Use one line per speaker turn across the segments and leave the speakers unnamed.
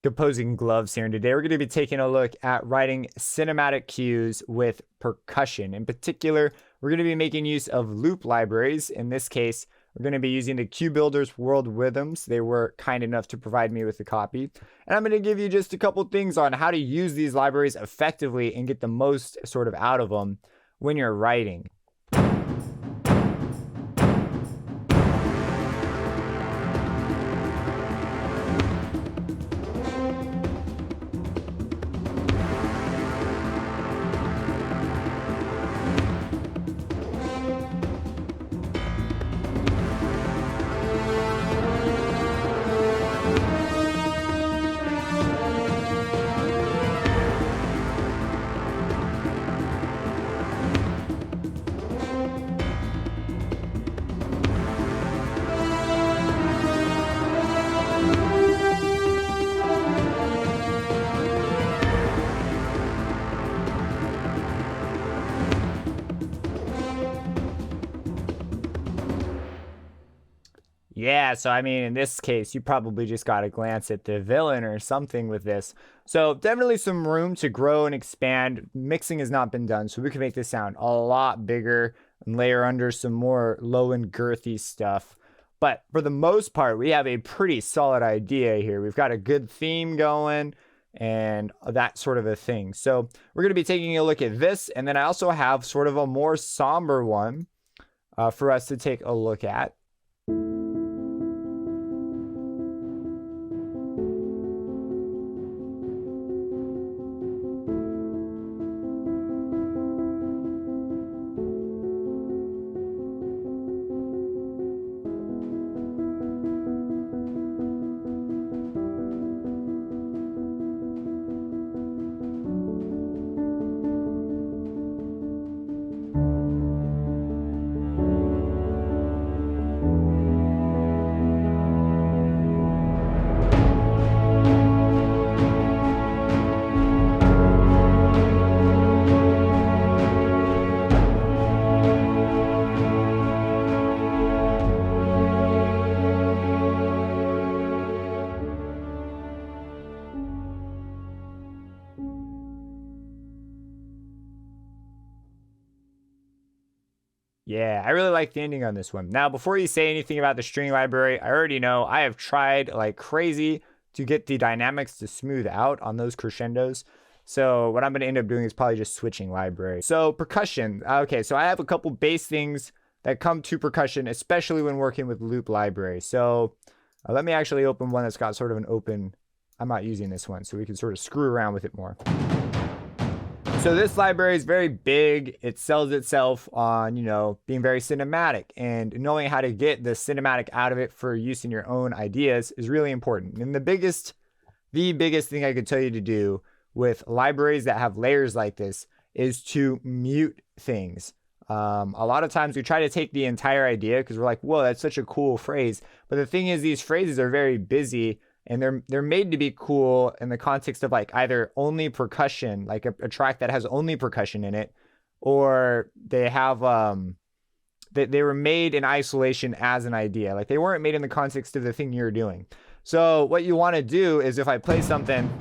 composing gloves here, and today we're going to be taking a look at writing cinematic cues with percussion. In particular, we're going to be making use of loop libraries. In this case, we're going to be using the Cue Builders World Rhythms. They were kind enough to provide me with a copy. And I'm going to give you just a couple things on how to use these libraries effectively and get the most sort of out of them when you're writing. Yeah, so I mean, in this case, you probably just got to glance at the villain or something with this. So definitely some room to grow and expand. Mixing has not been done, so we can make this sound a lot bigger and layer under some more low and girthy stuff. But for the most part, we have a pretty solid idea here. We've got a good theme going and that sort of a thing. So we're going to be taking a look at this, and then I also have sort of a more somber one for us to take a look at. Yeah, I really like the ending on this one. Now, before you say anything about the string library, I already know I have tried like crazy to get the dynamics to smooth out on those crescendos. So what I'm going to end up doing is probably just switching library. So percussion. Okay, so I have a couple base things that come to percussion, especially when working with loop library. So let me actually open one that's got sort of an open. I'm not using this one, so we can sort of screw around with it more. So this library is very big. It sells itself on, being very cinematic, and knowing how to get the cinematic out of it for use in your own ideas is really important. And the biggest thing I could tell you to do with libraries that have layers like this is to mute things. A lot of times we try to take the entire idea because we're like, whoa, that's such a cool phrase. But the thing is, these phrases are very busy. And they're made to be cool in the context of like either only percussion, like a track that has only percussion in it, or they have they were made in isolation as an idea. Like they weren't made in the context of the thing you're doing. So what you want to do is if I play something,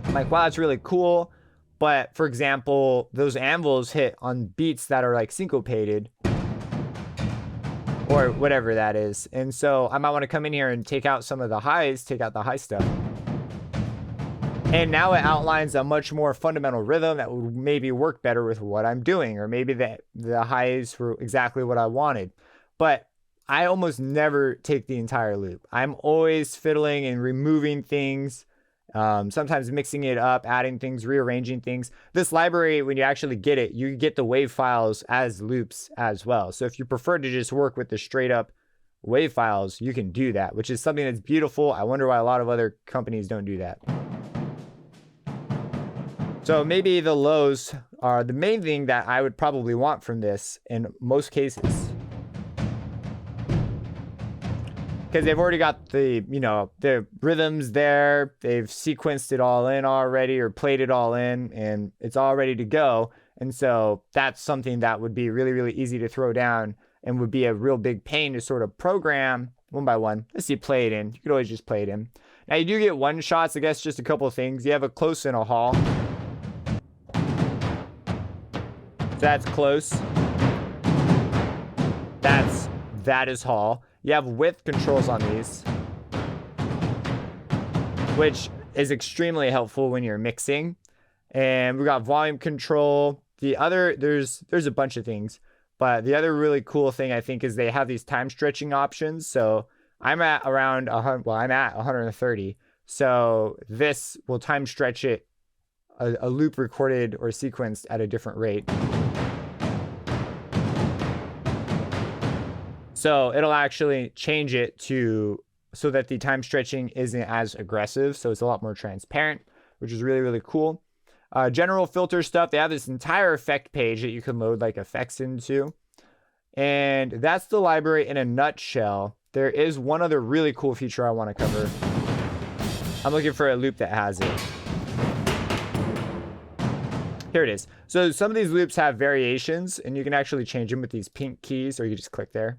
I'm like, wow, that's really cool. But for example, those anvils hit on beats that are like syncopated, or whatever that is. And so I might want to come in here and take out some of the highs, take out the high stuff. And now it outlines a much more fundamental rhythm that would maybe work better with what I'm doing, or maybe the highs were exactly what I wanted. But I almost never take the entire loop. I'm always fiddling and removing things, sometimes mixing it up, adding things, rearranging things. This library, when you actually get it, you get the wave files as loops as well. So if you prefer to just work with the straight up wave files, you can do that, which is something that's beautiful. I wonder why a lot of other companies don't do that. So maybe the lows are the main thing that I would probably want from this in most cases, because they've already got the, the rhythms there. They've sequenced it all in already, or played it all in, and it's all ready to go. And so that's something that would be really, really easy to throw down and would be a real big pain to sort of program one by one. Let's see, play it in. You could always just play it in. Now you do get one shots, I guess, just a couple of things. You have a close and a haul. So that's close. That is haul. You have width controls on these, which is extremely helpful when you're mixing. And we got volume control. The other, there's a bunch of things, but the other really cool thing I think is they have these time stretching options. So I'm at around 100, well, I'm at 130. So this will time stretch it, a loop recorded or sequenced at a different rate. So it'll actually change it to so that the time stretching isn't as aggressive. So it's a lot more transparent, which is really, really cool. General filter stuff. They have this entire effect page that you can load like effects into. And that's the library in a nutshell. There is one other really cool feature I want to cover. I'm looking for a loop that has it. Here it is. So some of these loops have variations, and you can actually change them with these pink keys, or you just click there.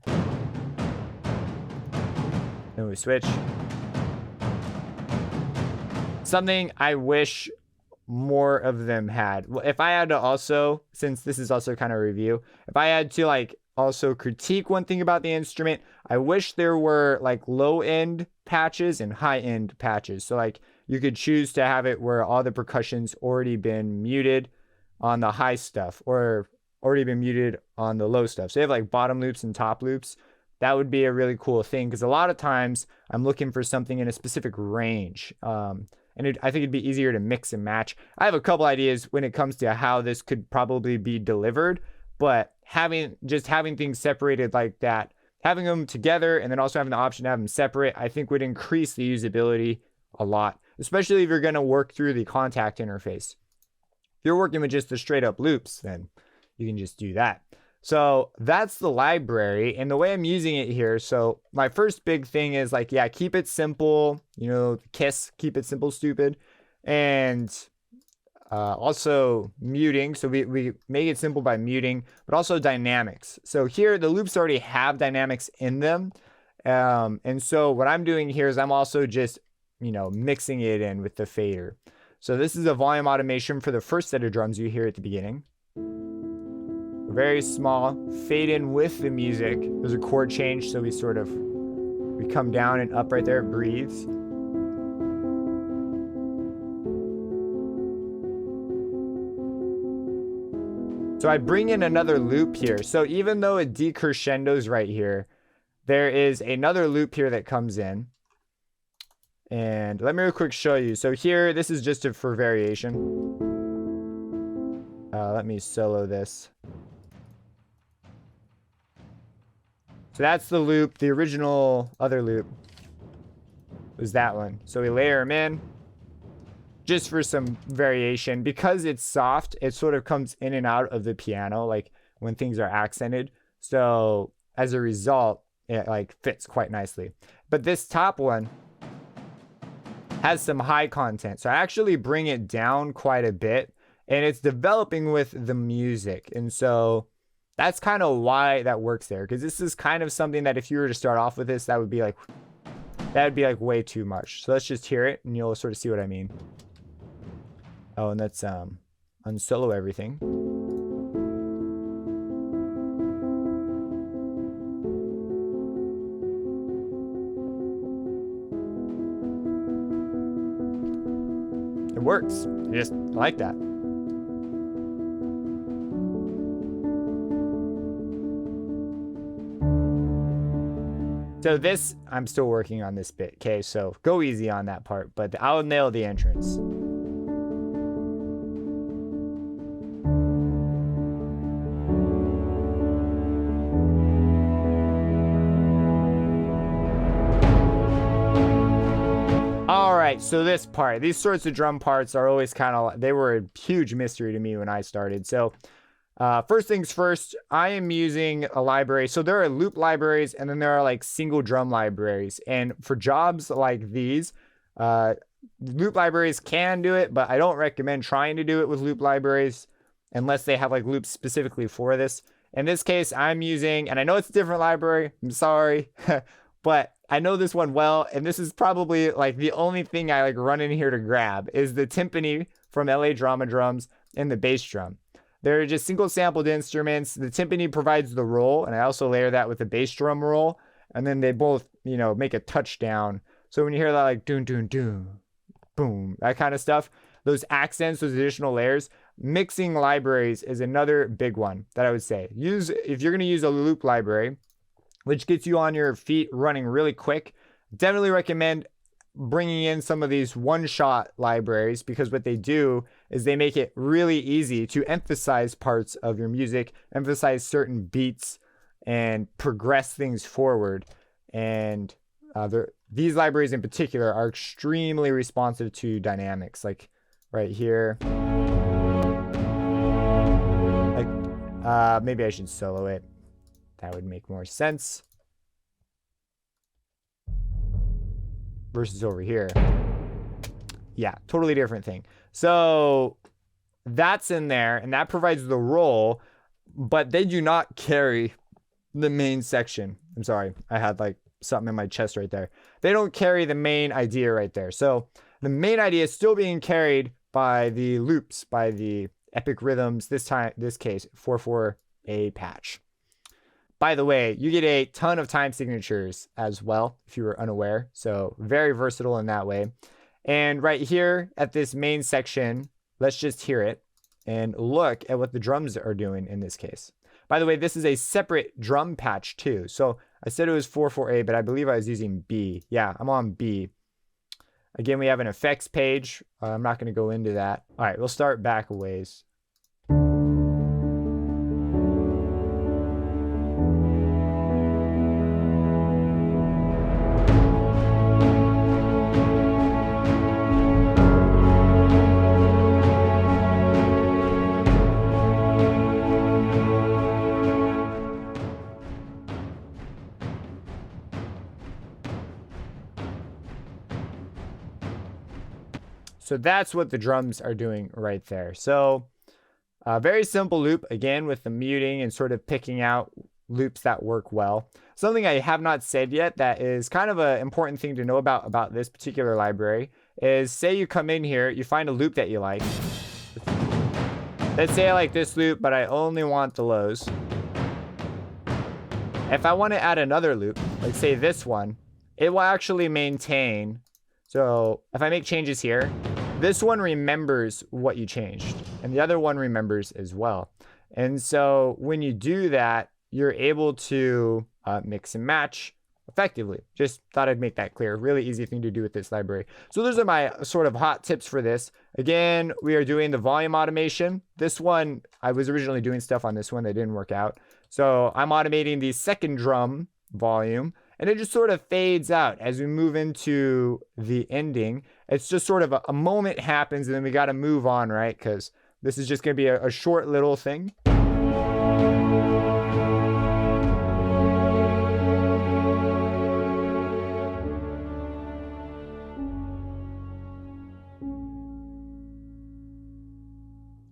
Then we switch. Something I wish more of them had. Well, if I had to also, since this is also kind of a review, if I had to like also critique one thing about the instrument, I wish there were like low end patches and high end patches. So like you could choose to have it where all the percussion's already been muted on the high stuff or already been muted on the low stuff. So you have like bottom loops and top loops. That would be a really cool thing, because a lot of times I'm looking for something in a specific range. I think it'd be easier to mix and match. I have a couple ideas when it comes to how this could probably be delivered, but having things separated like that, having them together and then also having the option to have them separate, I think would increase the usability a lot, especially if you're going to work through the contact interface. If you're working with just the straight up loops, then you can just do that. So that's the library and the way I'm using it here. So my first big thing is like, yeah, keep it simple, you know, KISS, keep it simple, stupid. And also muting. So we make it simple by muting, but also dynamics. So here the loops already have dynamics in them. And so what I'm doing here is I'm also just, you know, mixing it in with the fader. So this is a volume automation for the first set of drums you hear at the beginning. Very small, fade in with the music. There's a chord change, so we come down and up right there, it breathes. So I bring in another loop here. So even though it decrescendos right here, there is another loop here that comes in. And let me real quick show you. So here, this is just for variation. Let me solo this. So that's the loop. The original other loop was that one. So we layer them in just for some variation. Because it's soft, it sort of comes in and out of the piano, like when things are accented. So as a result, it like fits quite nicely. But this top one has some high content. So I actually bring it down quite a bit, and it's developing with the music. And so that's kind of why that works there, because this is kind of something that if you were to start off with this, that would be like way too much. So let's just hear it and you'll sort of see what I mean. Oh, and let's unsolo everything. It works. I just like that. So this, I'm still working on this bit, okay? So go easy on that part, but I'll nail the entrance. All right, so this part, these sorts of drum parts are always kind of, they were a huge mystery to me when I started. So first things first, I am using a library. So there are loop libraries and then there are like single drum libraries. And for jobs like these, loop libraries can do it, but I don't recommend trying to do it with loop libraries unless they have like loops specifically for this. In this case, I'm using, and I know it's a different library, I'm sorry, but I know this one well, and this is probably like the only thing I like run in here to grab is the timpani from LA Drama Drums and the bass drum. They're just single sampled instruments. The timpani provides the roll, and I also layer that with the bass drum roll, and then they both, you know, make a touchdown. So when you hear that like doon doon doon, boom, that kind of stuff, those accents, those additional layers, mixing libraries is another big one that I would say. Use if you're going to use a loop library, which gets you on your feet running really quick. Definitely recommend bringing in some of these one-shot libraries, because what they do is they make it really easy to emphasize parts of your music, emphasize certain beats, and progress things forward. And these libraries in particular are extremely responsive to dynamics, like right here. Like, maybe I should solo it. That would make more sense. Versus over here. Yeah, totally different thing. So that's in there, and that provides the roll, but they do not carry the main section. I'm sorry, I had like something in my chest right there. They don't carry the main idea right there. So the main idea is still being carried by the loops, by the epic rhythms, this case 4/4 patch. By the way, you get a ton of time signatures as well, if you were unaware. So very versatile in that way. And right here at this main section, let's just hear it and look at what the drums are doing in this case. By the way, this is a separate drum patch too. So I said it was 4/4, but I believe I was using B. Yeah, I'm on B. Again, we have an effects page. I'm not going to go into that. All right, we'll start back a ways. So that's what the drums are doing right there. So a very simple loop, again, with the muting and sort of picking out loops that work well. Something I have not said yet that is kind of an important thing to know about this particular library is, say you come in here, you find a loop that you like. Let's say I like this loop, but I only want the lows. If I want to add another loop, like say this one, it will actually maintain. So if I make changes here, this one remembers what you changed, and the other one remembers as well. And so when you do that, you're able to mix and match effectively. Just thought I'd make that clear. Really easy thing to do with this library. So those are my sort of hot tips for this. Again, we are doing the volume automation. This one, I was originally doing stuff on this one that didn't work out. So I'm automating the second drum volume, and it just sort of fades out as we move into the ending. It's just sort of a moment happens, and then we got to move on, right? Because this is just going to be a short little thing.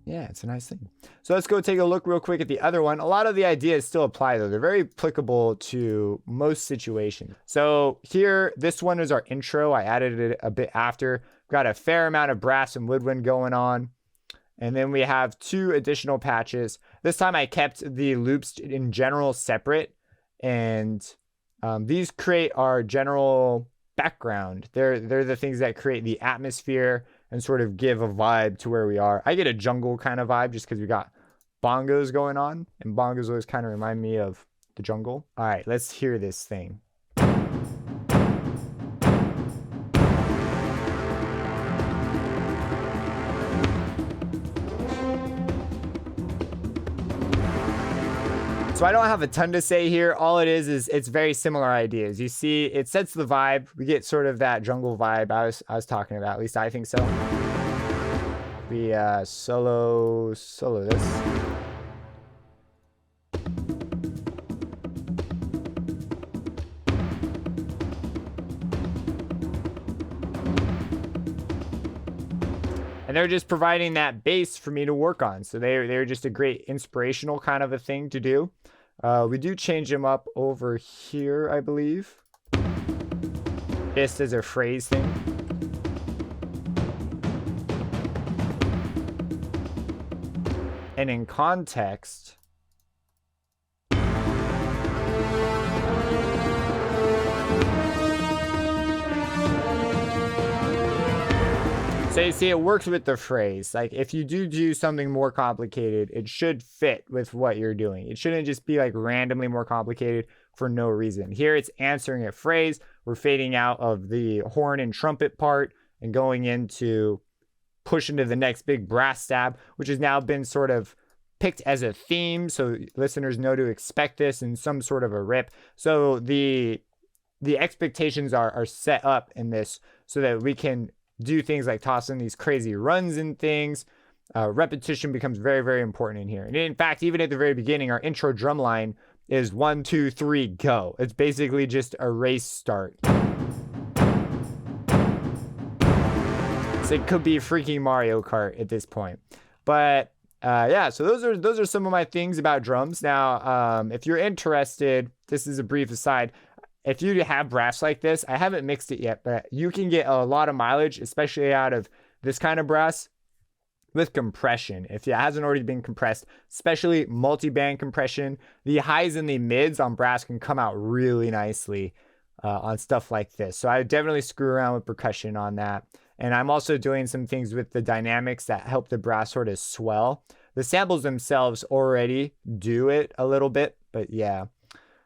Yeah, it's a nice thing. So let's go take a look real quick at the other one. A lot of the ideas still apply though. They're very applicable to most situations. So here, this one is our intro. I added it a bit after. Got a fair amount of brass and woodwind going on. And then we have 2 additional patches. This time I kept the loops in general separate. And these create our general background. They're the things that create the atmosphere and sort of give a vibe to where we are. I get a jungle kind of vibe just because we got bongos going on, and bongos always kind of remind me of the jungle. All right, let's hear this thing. So I don't have a ton to say here. All it is it's very similar ideas. You see, it sets the vibe. We get sort of that jungle vibe I was talking about. At least I think so. We solo this. And they're just providing that base for me to work on. So they're just a great inspirational kind of a thing to do. We do change them up over here, I believe. just as a phrase thing. And in context, so you see, it works with the phrase. Like, if you do something more complicated, it should fit with what you're doing. It shouldn't just be like randomly more complicated for no reason. Here, it's answering a phrase. We're fading out of the horn and trumpet part and going into push into the next big brass stab, which has now been sort of picked as a theme, so listeners know to expect this in some sort of a rip. So the expectations are set up in this so that we can do things like toss in these crazy runs and things. Repetition becomes very, very important in here. And in fact, even at the very beginning, our intro drum line is 1, 2, 3, go. It's basically just a race start. So it could be freaking Mario Kart at this point. But yeah, so those are some of my things about drums. Now, if you're interested, this is a brief aside. If you have brass like this, I haven't mixed it yet, but you can get a lot of mileage, especially out of this kind of brass, with compression. If it hasn't already been compressed, especially multi-band compression, the highs and the mids on brass can come out really nicely on stuff like this. So I definitely screw around with percussion on that. And I'm also doing some things with the dynamics that help the brass sort of swell. The samples themselves already do it a little bit, but yeah.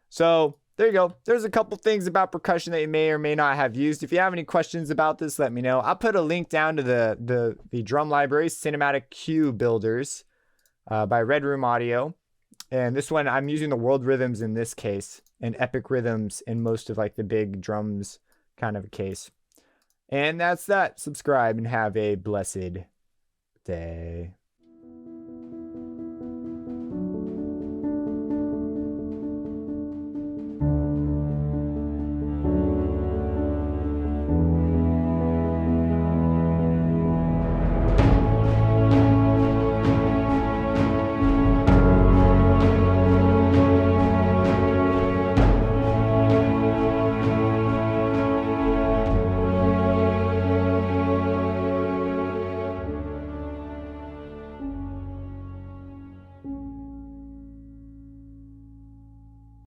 So there you go. There's a couple things about percussion that you may or may not have used. If you have any questions about this, let me know. I'll put a link down to the drum library, Cinematic Cue Builders by Red Room Audio. And this one, I'm using the world rhythms in this case and epic rhythms in most of like the big drums kind of case. And that's that. Subscribe and have a blessed day.